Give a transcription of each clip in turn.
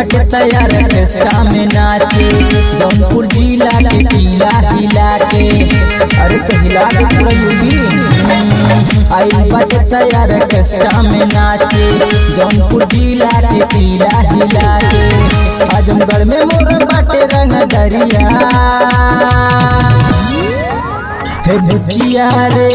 बाटे तैयार ऑर्केस्ट्रा में नाचे जौनपुर जिला के किला हिला के। अरे तो हिला के पूरा यूपी आई बाटे तैयार ऑर्केस्ट्रा में नाचे जौनपुर जिला के किला हिला के। आजमगढ़ में मोर बाटे रंग दरिया हे बुचिया रे,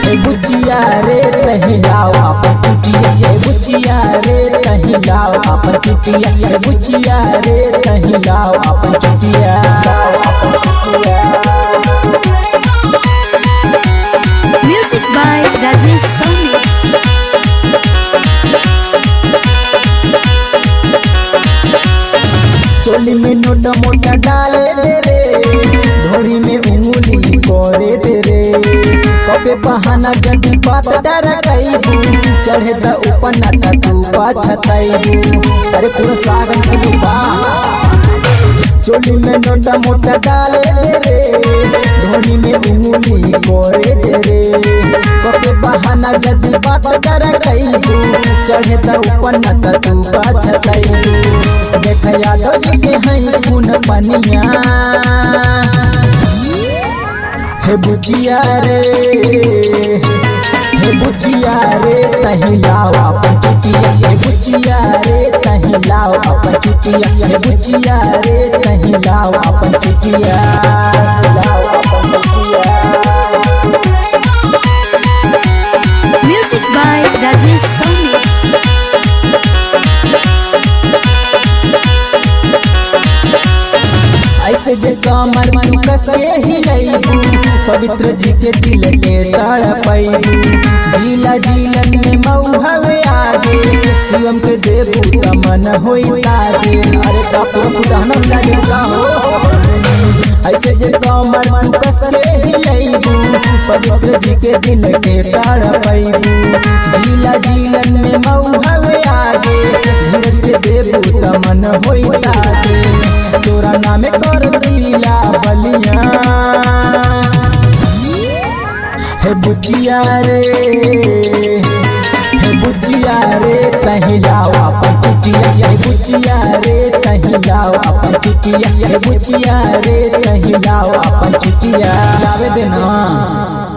हे बुचिया रे तहिलाओ अपन चुटिया, हे बुचिया रे तहिलाओ अपन चुटिया, हे बुचिया रे तहिलाओ अपन चुटिया। म्यूजिक बाय राजेश सोनी। चोली में नोटा मोटा डाले दे रे, घोड़ी में उंगली कोरे दे रे। कके बहाना जदी बात डर गईबू, चढ़े द ऊपर नाटा तू पाछतईबू। अरे पूरा सागन की डूबा चोली में नोटा मोटा डाले दे रे, घोड़ी में उंगली कोरे दे रे। कके बहाना जदी बात डर गईबू, चढ़े द ऊपर नाटा तू पाछतईबू। देख यादव जी के हैं खून पनिया हे बुचिया रे, हे बुचिया रे तहिलाओ अपन चुटिया, हे बुचिया रे तहिलाओ अपन चुटिया, हे बुचिया रे तहिलाओ अपन चुटिया। म्यूजिक बाय राजेश सोनी। ऐसे जे कमर तू कस के हिलैबू, पवित्र जी के दिल के तड़पैबू। जिला जिलन में मौहवे आगे, शिवम के देबू त मन होई ताजे। अरे का पूरा खुदाना लागे का हो। ऐसे जे कमर तू कस के हिलैबू, पवित्र जी के दिल के तड़पैबू। जिला जिलन में मौहवे आगे, धीरज के देबू त मन होई ताजे। तोरा नाम कर दिला बलिया हे बुचिया रे, हे बुचिया रे तहिलाओ अपन चुटिया, हे बुचिया रे तहिलाओ अपन चुटिया, हे बुचिया रे तहिलाओ अपन चुटिया। लावे देना।